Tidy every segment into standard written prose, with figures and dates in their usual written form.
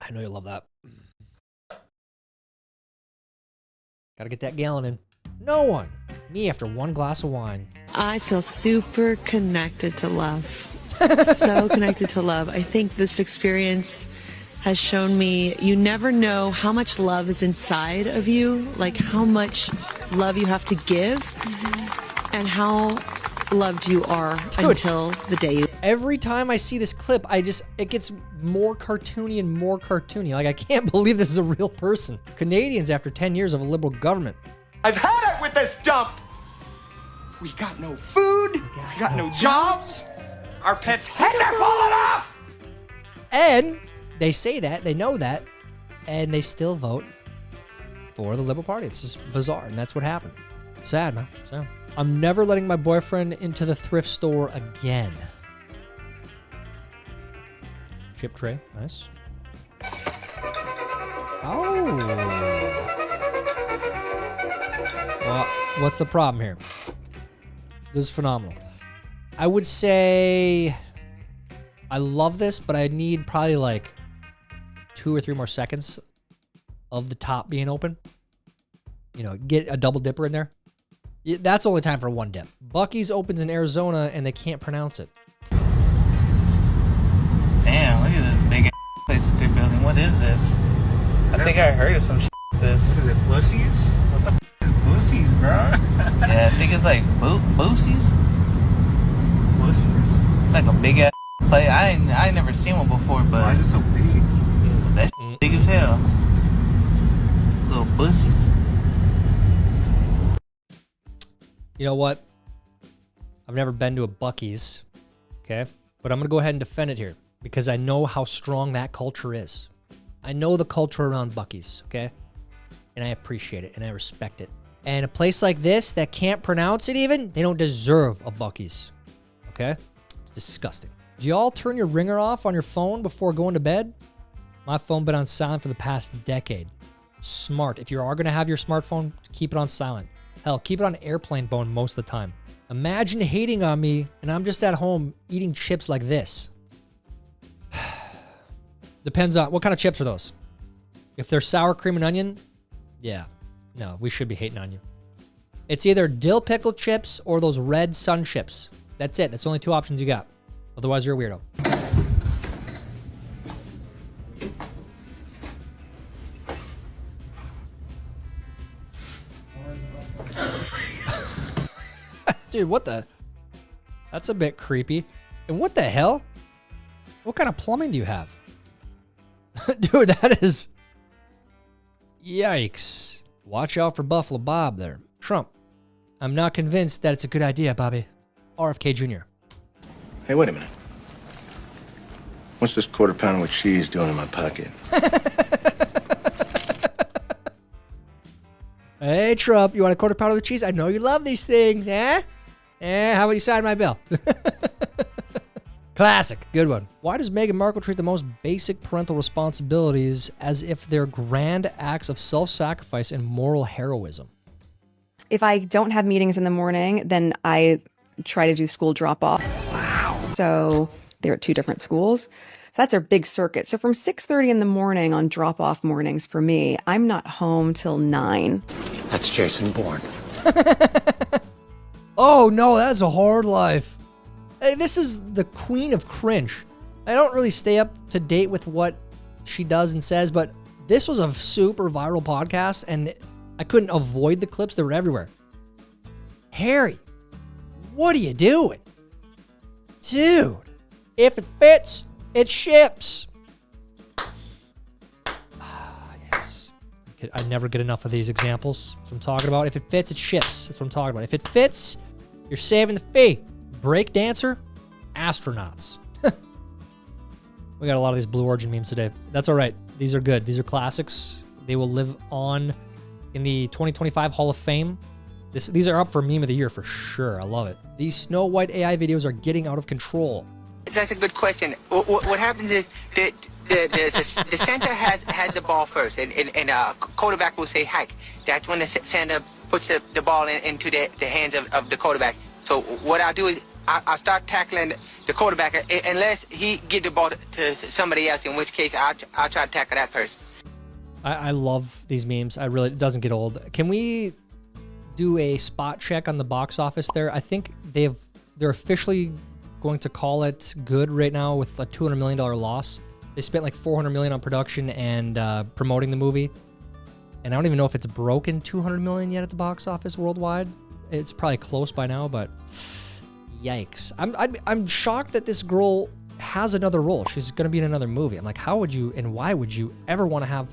I know you love that. Gotta get that gallon in. No one. Me after one glass of wine. I feel super connected to love. So connected to love. I think this experience has shown me you never know how much love is inside of you, like how much love you have to give, and how loved you are until the day you... Every time I see this clip, it gets more cartoony and more cartoony. Like, I can't believe this is a real person. Canadians after 10 years of a liberal government. I've had it with this dump. We got no food. We got no jobs. Our pets' heads are falling off. And they say that, they know that, and they still vote for the Liberal Party. It's just bizarre, and that's what happened. Sad, man. Sad. I'm never letting my boyfriend into the thrift store again. Chip tray, nice. Oh. Well, what's the problem here? This is phenomenal. I would say I love this, but I need probably like 2 or 3 more seconds of the top being open. You know, get a double dipper in there. That's only time for one dip. Buc-ee's opens in Arizona and they can't pronounce it. Damn, look at this big ass place that they're building. What is this? I think I heard of some shit like this. What is it, Bussies? What the is Bussies, bro? Yeah, I think it's like Boosies. Bussies? It's like a big ass place. I ain't never seen one before, but why is it so big? That big as hell. Little Bussies. You know what? I've never been to a Buc-ee's, okay? But I'm going to go ahead and defend it here because I know how strong that culture is. I know the culture around Buc-ee's, okay? And I appreciate it and I respect it. And a place like this that can't pronounce it even, they don't deserve a Buc-ee's, okay? It's disgusting. Do y'all turn your ringer off on your phone before going to bed? My phone been on silent for the past decade. Smart. If you are going to have your smartphone, keep it on silent. Hell, keep it on airplane mode most of the time. Imagine hating on me and I'm just at home eating chips like this. Depends on what kind of chips are those. If they're sour cream and onion, yeah. No, we should be hating on you. It's either dill pickle chips or those red sun chips. That's it. That's the only 2 options you got. Otherwise, you're a weirdo. Dude, what the? That's a bit creepy. And what the hell? What kind of plumbing do you have? Dude, that is... Yikes. Watch out for Buffalo Bob there. Trump. I'm not convinced that it's a good idea, Bobby. RFK Jr. Hey, wait a minute. What's this quarter pounder with cheese doing in my pocket? Hey, Trump, you want a quarter pounder with cheese? I know you love these things, eh? How about you sign my bill? Classic. Good one. Why does Meghan Markle treat the most basic parental responsibilities as if they're grand acts of self-sacrifice and moral heroism? If I don't have meetings in the morning, then I try to do school drop-off. Wow. So they're at 2 different schools. So that's our big circuit. So from 6:30 in the morning on drop-off mornings for me, I'm not home till 9. That's Jason Bourne. Oh, no, that's a hard life. Hey, this is the queen of cringe. I don't really stay up to date with what she does and says, but this was a super viral podcast, and I couldn't avoid the clips. They were everywhere. Harry, what are you doing? Dude, if it fits, it ships. Yes. I never get enough of these examples. That's what I'm talking about. If it fits, it ships. That's what I'm talking about. If it fits, you're saving the fee. Break dancer, astronauts. We got a lot of these Blue Origin memes today. That's all right. These are good. These are classics. They will live on in the 2025 Hall of Fame. These are up for meme of the year for sure. I love it. These Snow White AI videos are getting out of control. That's a good question. What happens is that the center has the ball first, and quarterback will say hike. That's when the center puts the ball into the hands of the quarterback. So what I'll do is I'll start tackling the quarterback unless he get the ball to somebody else, in which case I'll try to tackle that person. I love these memes. It doesn't get old. Can we do a spot check on the box office there? I think they're officially going to call it good right now with a $200 million loss. They spent like $400 million on production and promoting the movie. And I don't even know if it's broken $200 million yet at the box office worldwide. It's probably close by now, but yikes. I'm shocked that this girl has another role. She's going to be in another movie. I'm like, how would you and why would you ever want to have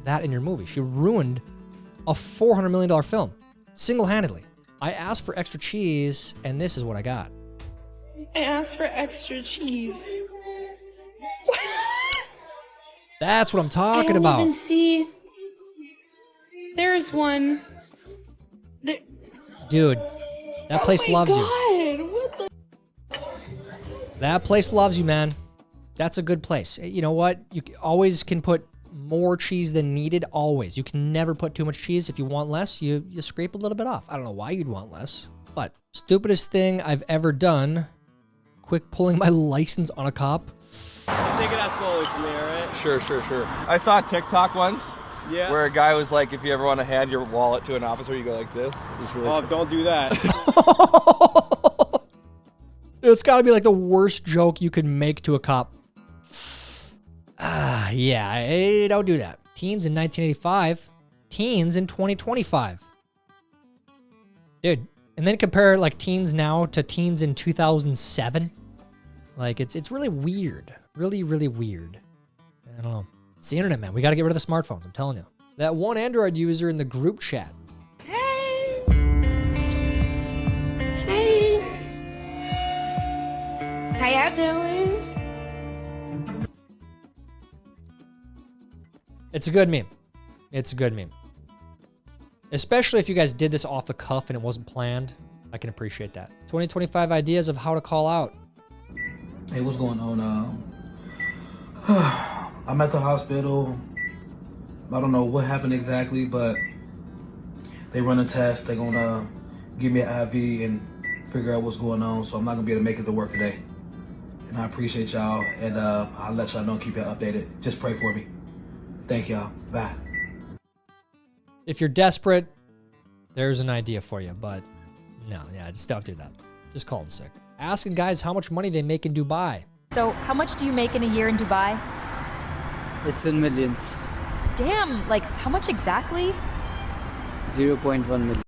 that in your movie? She ruined a $400 million film single-handedly. I asked for extra cheese, and this is what I got. I asked for extra cheese. That's what I'm talking I don't about. even see. There's one. There. Dude, that place loves you. What the? That place loves you, man. That's a good place. You know what? You always can put more cheese than needed, always. You can never put too much cheese. If you want less, you scrape a little bit off. I don't know why you'd want less, but stupidest thing I've ever done. Quick pulling my license on a cop. Take it out slowly for me, all right? Sure. I saw a TikTok once where a guy was like, if you ever want to hand your wallet to an officer, you go like this. Oh, don't do that. It's got to be like the worst joke you can make to a cop. Yeah, don't do that. Teens in 1985, teens in 2025. Dude, and then compare like teens now to teens in 2007. Like, it's really weird. Really, really weird. I don't know. It's the internet, man. We got to get rid of the smartphones, I'm telling you. That one Android user in the group chat. Hey. Hey. How y'all doing? It's a good meme. It's a good meme. Especially if you guys did this off the cuff and it wasn't planned. I can appreciate that. 2025 ideas of how to call out. Hey, what's going on? I'm at the hospital. I don't know what happened exactly, but they run a test. They're gonna give me an IV and figure out what's going on, so I'm not gonna be able to make it to work today. And I appreciate y'all, and I'll let y'all know, keep y'all updated. Just pray for me. Thank y'all. Bye. If you're desperate, there's an idea for you, but no, just don't do that. Just call in sick. Asking guys how much money they make in Dubai. So, how much do you make in a year in Dubai? It's in millions. Damn, like, how much exactly? 0.1 million.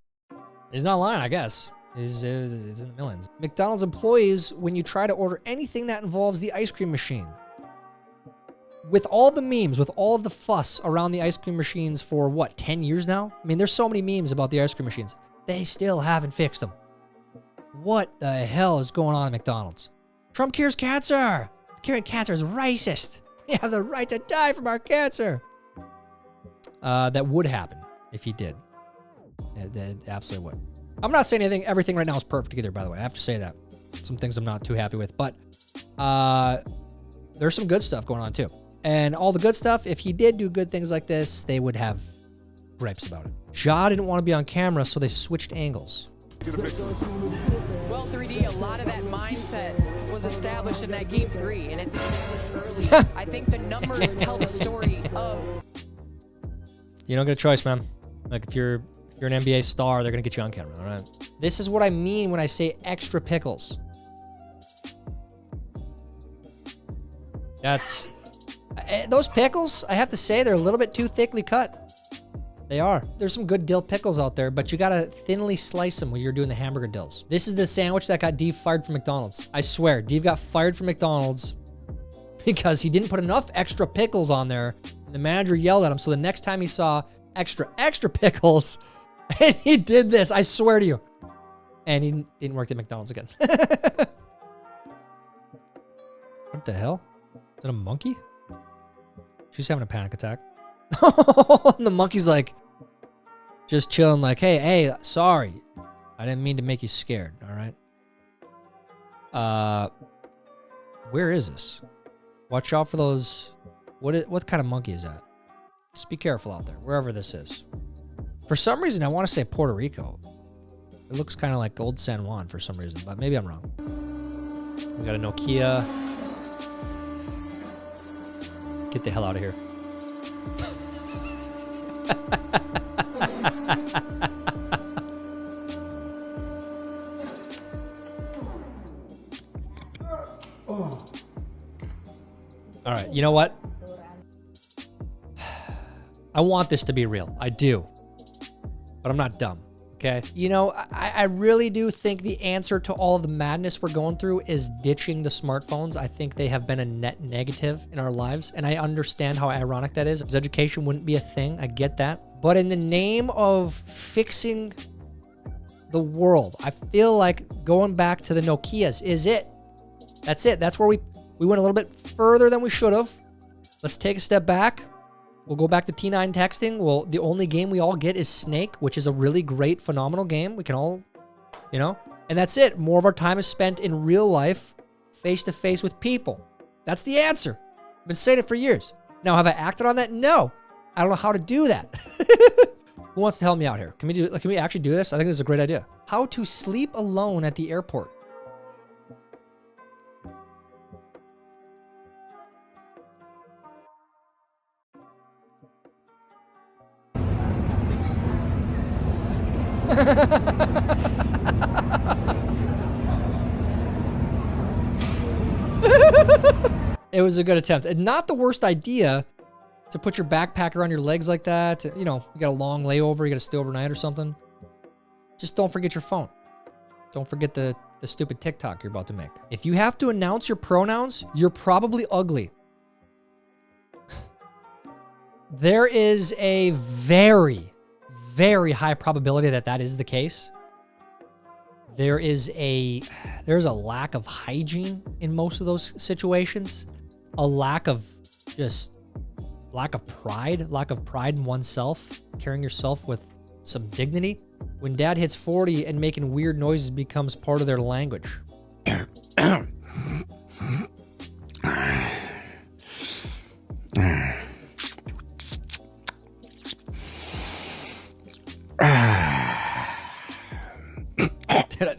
He's not lying, I guess. It's in the millions. McDonald's employees, when you try to order anything that involves the ice cream machine, with all the memes, with all of the fuss around the ice cream machines for, what, 10 years now? I mean, there's so many memes about the ice cream machines. They still haven't fixed them. What the hell is going on at McDonald's? Trump cures cancer. Curing cancer is racist. We have the right to die from our cancer. That would happen if he did. That absolutely would. I'm not saying everything right now is perfect either, by the way. I have to say that. Some things I'm not too happy with, but there's some good stuff going on too. And all the good stuff, if he did do good things like this, they would have gripes about it. Ja didn't want to be on camera, so they switched angles. Well, 3D, a lot of that mindset was established in that game 3, and it's established early. I think the numbers tell the story of... You don't get a choice, man. Like, if you're an NBA star, they're going to get you on camera, all right? This is what I mean when I say extra pickles. That's... Those pickles, I have to say, they're a little bit too thickly cut. They are. There's some good dill pickles out there, but you gotta thinly slice them when you're doing the hamburger dills. This is the sandwich that got Dave fired from McDonald's. I swear, Dave got fired from McDonald's because he didn't put enough extra pickles on there. And the manager yelled at him, so the next time he saw extra pickles, and he did this, I swear to you. And he didn't work at McDonald's again. What the hell? Is that a monkey? She's having a panic attack. And the monkey's like, just chilling like, hey, sorry. I didn't mean to make you scared, all right? Where is this? Watch out for those. What kind of monkey is that? Just be careful out there, wherever this is. For some reason, I want to say Puerto Rico. It looks kind of like Old San Juan for some reason, but maybe I'm wrong. We got a Nokia. Get the hell out of here. All right, you know what? I want this to be real. I do. But I'm not dumb, okay? You know, I really do think the answer to all of the madness we're going through is ditching the smartphones. I think they have been a net negative in our lives, and I understand how ironic that is. Education wouldn't be a thing. I get that. But in the name of fixing the world, I feel like going back to the Nokias is it. That's it. That's where we went a little bit further than we should have. Let's take a step back. We'll go back to T9 texting. Well, the only game we all get is Snake, which is a really great, phenomenal game. We can all, you know, and that's it. More of our time is spent in real life, face-to-face with people. That's the answer. I've been saying it for years. Now, have I acted on that? No. I don't know how to do that. Who wants to help me out here? Can we actually do this? I think this is a great idea. How to sleep alone at the airport. It was a good attempt. And not the worst idea to put your backpack around your legs like that. You know, you got a long layover, you got to stay overnight or something. Just don't forget your phone. Don't forget the stupid TikTok you're about to make. If you have to announce your pronouns, you're probably ugly. There is a very, very high probability that that is the case. There's a lack of hygiene in most of those situations. A lack of pride in oneself, carrying yourself with some dignity. When dad hits 40 and making weird noises becomes part of their language.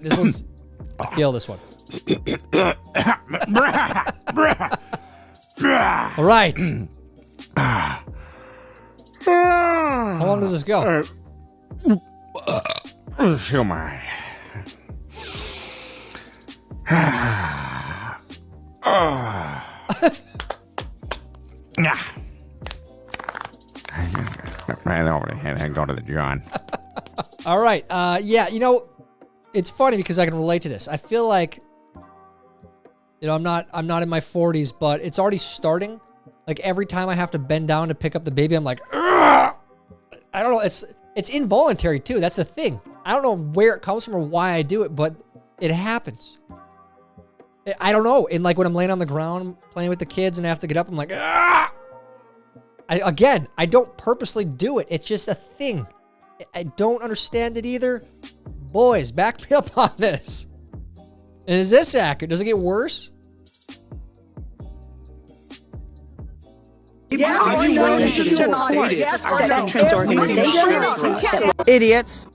This one's, I feel this one. All right. How long does this go? Feel my. Right over the head and go to the John. All right. Yeah, you know, it's funny because I can relate to this. I feel like, you know, I'm not in my 40s, but it's already starting. Like every time I have to bend down to pick up the baby, I'm like, ugh! I don't know. It's involuntary too. That's the thing. I don't know where it comes from or why I do it, but it happens. I don't know. And like when I'm laying on the ground playing with the kids and I have to get up, I'm like, ah! I don't purposely do it. It's just a thing. I don't understand it either. Boys, back me up on this. And is this accurate? Does it get worse? Idiots.